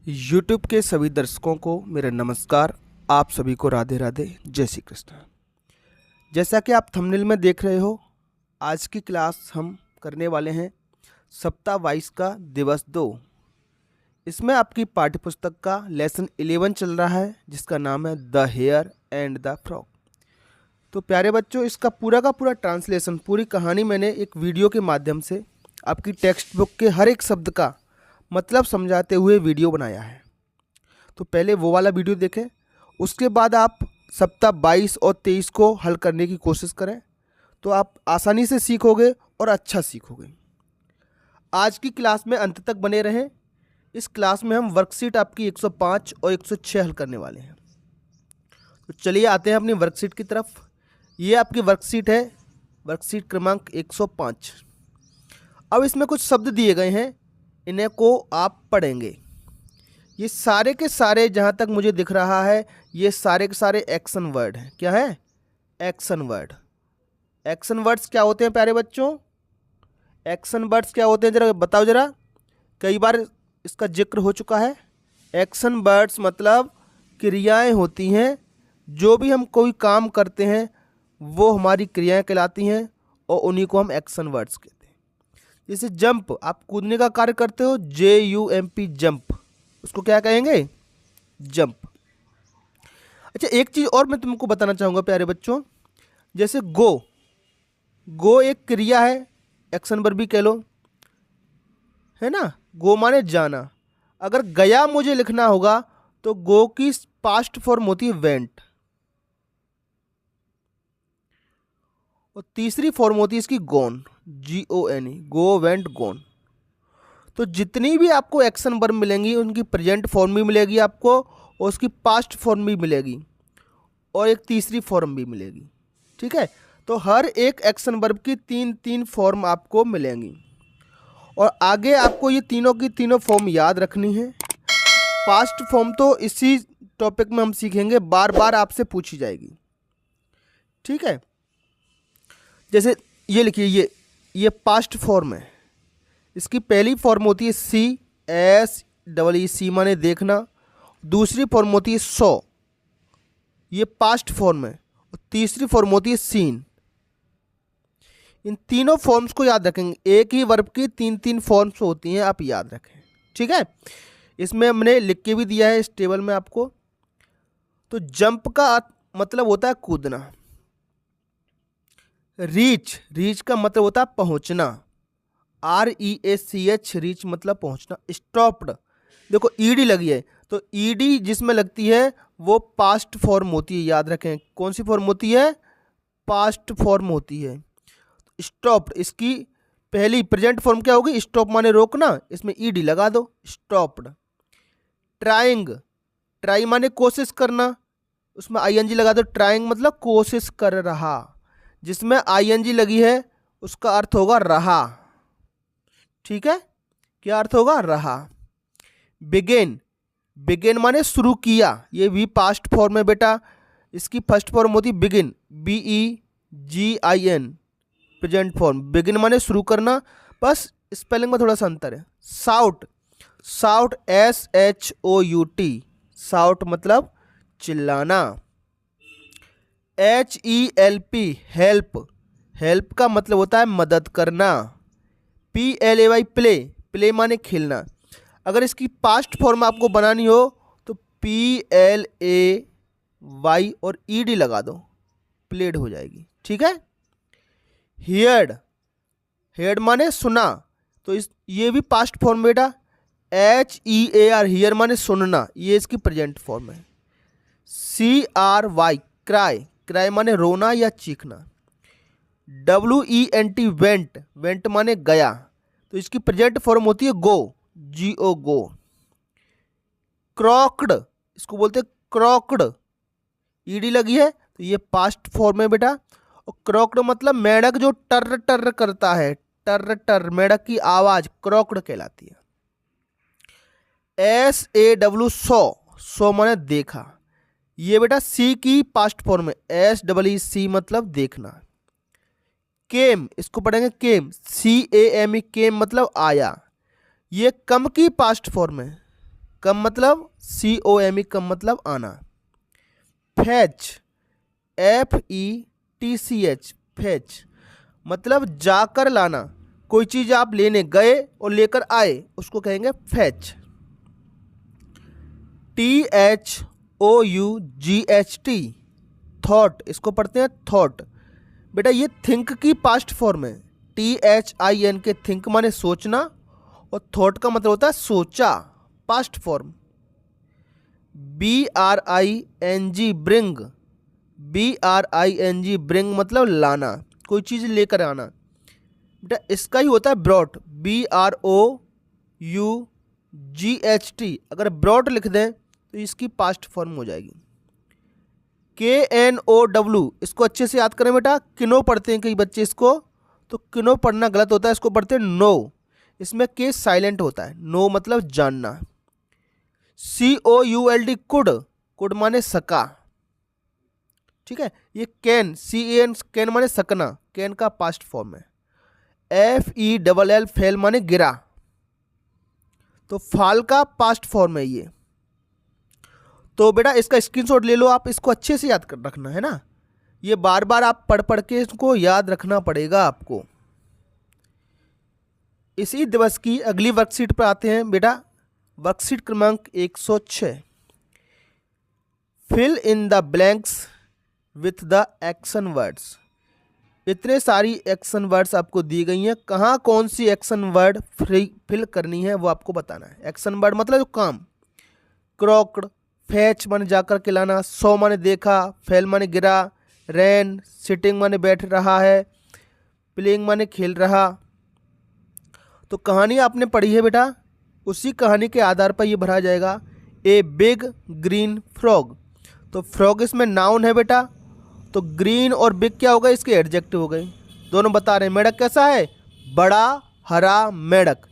YouTube के सभी दर्शकों को मेरा नमस्कार। आप सभी को राधे राधे, जय श्री कृष्ण। जैसा कि आप थंबनेल में देख रहे हो, आज की क्लास हम करने वाले हैं सप्ताह 22 का दिवस 2। इसमें आपकी पाठ्यपुस्तक का लेसन 11 चल रहा है, जिसका नाम है the hare and the frog. तो प्यारे बच्चों, इसका पूरा का पूरा ट्रांसलेशन, पूरी कहानी मैंने एक वीडियो के माध्यम से आपकी टेक्स्ट बुक के हर एक शब्द का मतलब समझाते हुए वीडियो बनाया है। तो पहले वो वाला वीडियो देखें, उसके बाद आप सप्ताह 22 और 23 को हल करने की कोशिश करें, तो आप आसानी से सीखोगे और अच्छा सीखोगे। आज की क्लास में अंत तक बने रहें। इस क्लास में हम वर्कशीट आपकी 105 और 106 हल करने वाले हैं। तो चलिए आते हैं अपनी वर्कशीट की तरफ। ये आपकी वर्कशीट है, वर्कशीट क्रमांक 105। अब इसमें कुछ शब्द दिए गए हैं, इन्हें को आप पढ़ेंगे। ये सारे के सारे, जहाँ तक मुझे दिख रहा है, ये सारे के सारे एक्शन वर्ड हैं। क्या है? Action word. एक्शन वर्ड्स क्या होते हैं प्यारे बच्चों? एक्शन वर्ड्स क्या होते हैं, जरा बताओ जरा। कई बार इसका जिक्र हो चुका है। एक्शन वर्ड्स मतलब क्रियाएं होती हैं, जो भी हम कोई काम करते हैं वो हमारी क्रियाएं कहलाती हैं और उन्हीं को हम एक्शन वर्ड्स कहते हैं। जैसे जंप, आप कूदने का कार्य करते हो, JUMP जंप, उसको क्या कहेंगे? जंप। अच्छा, एक चीज़ और मैं तुमको बताना चाहूँगा प्यारे बच्चों। जैसे गो एक क्रिया है, एक्शन वर्ब भी कह लो, है ना। गो माने जाना। अगर गया मुझे लिखना होगा तो गो की पास्ट फॉर्म होती है वेंट, और तीसरी फॉर्म होती है इसकी gone, GONE, go went gone. तो जितनी भी आपको एक्शन वर्ब मिलेंगी उनकी प्रेजेंट फॉर्म भी मिलेगी आपको, और उसकी पास्ट फॉर्म भी मिलेगी, और एक तीसरी फॉर्म भी मिलेगी। ठीक है, तो हर एक एक्शन वर्ब की तीन फॉर्म आपको मिलेंगी, और आगे आपको ये तीनों की तीनों फॉर्म याद रखनी है। पास्ट फॉर्म तो इसी टॉपिक में हम सीखेंगे, बार बार आपसे पूछी जाएगी। ठीक है, जैसे ये लिखिए, ये पास्ट फॉर्म है। इसकी पहली फॉर्म होती है SEEC माने देखना। दूसरी फॉर्म होती है सॉ, ये पास्ट फॉर्म है। और तीसरी फॉर्म होती है सीन। इन तीनों फॉर्म्स को याद रखेंगे। एक ही वर्ब की तीन फॉर्म्स होती हैं, आप याद रखें। ठीक है, इसमें हमने लिख के भी दिया है इस टेबल में आपको। तो जंप का मतलब होता है कूदना। रीच का मतलब होता है पहुंचना, REACH, रीच मतलब पहुंचना। स्टॉप्ड, देखो ED लगी है, तो ED जिसमें लगती है वो पास्ट फॉर्म होती है, याद रखें। कौन सी फॉर्म होती है? पास्ट फॉर्म होती है। स्टॉप्ड, इसकी पहली प्रेजेंट फॉर्म क्या होगी? स्टॉप माने रोकना, इसमें ED लगा दो, स्टॉप्ड। ट्राई माने कोशिश करना, उसमें ING लगा दो, ट्राइंग मतलब कोशिश कर रहा। जिसमें ING लगी है उसका अर्थ होगा रहा। ठीक है, क्या अर्थ होगा? रहा। बिगिन माने शुरू किया, ये भी पास्ट फॉर्म है बेटा। इसकी फर्स्ट फॉर्म होती है begin, BEGIN, present form. Begin माने शुरू करना, बस स्पेलिंग में थोड़ा सा अंतर है। साउट SHOUT, साउट मतलब चिल्लाना। HELP, हेल्प का मतलब होता है मदद करना। PLAY, प्ले माने खेलना। अगर इसकी पास्ट फॉर्म आपको बनानी हो तो PLAY और ED लगा दो, प्लेड हो जाएगी। ठीक है। हेयर्ड माने सुना, तो ये भी पास्ट फॉर्म बेटा। HEAR, हियर माने सुनना, ये इसकी प्रेजेंट फॉर्म है। CRY, क्राई माने रोना या चीखना। WENT, वेंट माने गया, तो इसकी प्रेजेंट फॉर्म होती है GO, गो। क्रॉक्ड, इसको बोलते हैं क्रॉक्ड, ED लगी है, तो ये पास्ट फॉर्म है बेटा। और क्रॉक्ड मतलब मेढक जो टर टर करता है, टर, मेढक की आवाज क्रॉक्ड कहलाती है। SAW, सो माने देखा, ये बेटा C की पास्ट फॉर्म है। SEEC मतलब देखना। केम, इसको पढ़ेंगे केम, CAME, केम मतलब आया। ये कम की पास्ट फॉर्म है। कम मतलब COME, कम मतलब आना। फैच, FETCH, फैच मतलब जाकर लाना। कोई चीज़ आप लेने गए और लेकर आए उसको कहेंगे फैच। THOUGHT, थॉट, इसको पढ़ते हैं थॉट। बेटा ये थिंक की पास्ट फॉर्म है। THIN के थिंक माने सोचना और थॉट का मतलब होता है सोचा, past form. BRING, bring, BRING, bring मतलब लाना, कोई चीज़ लेकर आना। बेटा इसका ही होता है ब्रॉट, BROUGHT। अगर ब्रॉट लिख दें तो इसकी पास्ट फॉर्म हो जाएगी। KNOW, इसको अच्छे से याद करें बेटा। किनो पढ़ते हैं कई बच्चे इसको, तो किनो पढ़ना गलत होता है, इसको पढ़ते हैं नो। इसमें के साइलेंट होता है। नो मतलब जानना। COULD, कुड, कुड माने सका। ठीक है। ये कैन, CAN, कैन माने सकना, कैन का पास्ट फॉर्म है। FELL, फेल माने गिरा, तो फाल का पास्ट फॉर्म है ये। तो बेटा इसका स्क्रीनशॉट ले लो आप, इसको अच्छे से याद कर रखना है ना। ये बार बार आप पढ़ पढ़ के इसको याद रखना पड़ेगा आपको। इसी दिवस की अगली वर्कशीट पर आते हैं बेटा। वर्कशीट क्रमांक 106, fill in the blanks with the action words. इतने सारी एक्शन वर्ड्स आपको दी गई हैं, कहाँ कौन सी एक्शन वर्ड फिल करनी है वो आपको बताना है। एक्शन वर्ड मतलब जो काम। क्रॉक्ड, फैच माने जाकर के लाना, सो माने देखा, फेल माने गिरा, रैन सिटिंग माने बैठ रहा है, प्लेइंग माने खेल रहा। तो कहानी आपने पढ़ी है बेटा, उसी कहानी के आधार पर ये भरा जाएगा। ए बिग ग्रीन फ्रॉग, तो फ्रॉग इसमें नाउन है बेटा, तो ग्रीन और बिग क्या हो गए, इसके एडजेक्टिव हो गए। दोनों बता रहे हैं मेढक कैसा है, बड़ा हरा मेढक।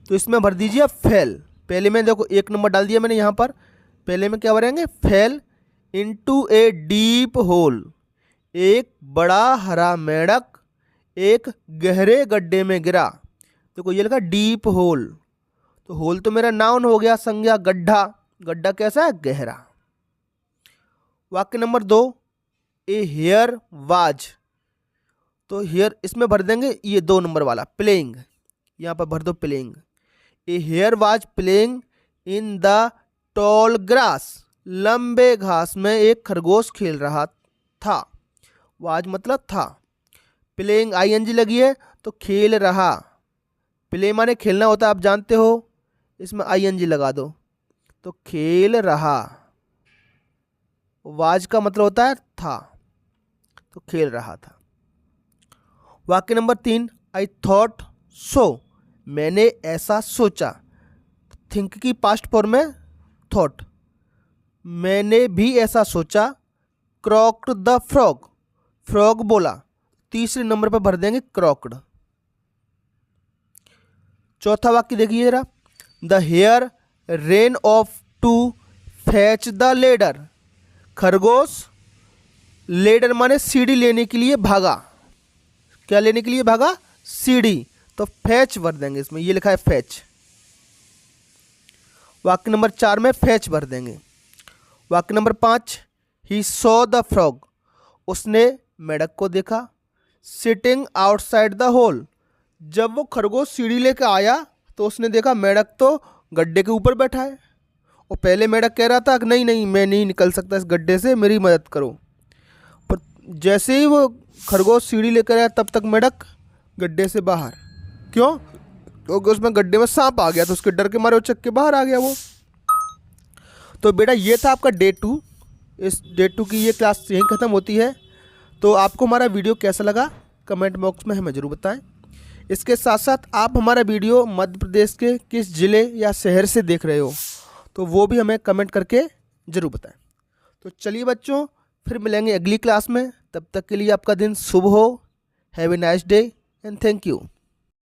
तो इसमें भर दीजिए फेल। पहले में देखो 1 नंबर डाल दिया मैंने यहाँ पर। पहले में क्या भरेंगे, fail into a deep whole, एक बड़ा हरा मेढक एक गहरे गड्ढे में गिरा। देखो ये लिखा डीप होल, तो होल तो मेरा नाउन हो गया, संज्ञा गड्ढा, गड्ढा कैसा है, गहरा। वाक्य नंबर 2, ए हेयर वाज, तो हेयर इसमें भर देंगे ये 2 नंबर वाला प्लेइंग, यहाँ पर भर दो playing. A hare was playing in the tall grass, लंबे घास में एक खरगोश खेल रहा था। वाज मतलब था, प्लेइंग ING लगी है तो खेल रहा। प्ले माने खेलना होता है, आप जानते हो, इसमें ING लगा दो तो खेल रहा। वाज का मतलब होता है था, तो खेल रहा था। वाक्य नंबर 3, आई थॉट सो, मैंने ऐसा सोचा। थिंक की पास्ट फॉर्म में थॉट, मैंने भी ऐसा सोचा। क्रॉक्ड द फ्रॉग, फ्रॉग बोला, तीसरे नंबर पर भर देंगे क्रॉक्ड। चौथा वाक्य देखिए जरा, the hare ran off to fetch the ladder, खरगोश लेडर माने सीढ़ी लेने के लिए भागा। क्या लेने के लिए भागा, सीढ़ी, तो फैच भर देंगे इसमें, ये लिखा है फैच। वाक्य नंबर 4 में फैच भर देंगे। वाक्य number 5, he saw the frog, उसने मेढक को देखा। सिटिंग आउटसाइड द होल, जब वो खरगोश सीढ़ी लेकर आया तो उसने देखा मेढक तो गड्ढे के ऊपर बैठा है। और पहले मेढक कह रहा था कि नहीं नहीं मैं नहीं निकल सकता इस गड्ढे से, मेरी मदद करो। पर जैसे ही वो खरगोश सीढ़ी लेकर आया तब तक मेढक गड्ढे से बाहर। क्यों, क्योंकि उसमें गड्ढे में सांप आ गया, तो उसके डर के मारे वो चक के बाहर आ गया वो। तो बेटा ये था आपका डे 2। इस डे 2 की ये क्लास यहीं ख़त्म होती है। तो आपको हमारा वीडियो कैसा लगा कमेंट बॉक्स में हमें ज़रूर बताएं। इसके साथ साथ आप हमारा वीडियो मध्य प्रदेश के किस ज़िले या शहर से देख रहे हो तो वो भी हमें कमेंट करके ज़रूर बताएं। तो चलिए बच्चों, फिर मिलेंगे अगली क्लास में। तब तक के लिए आपका दिन शुभ हो। Have a nice day and thank you.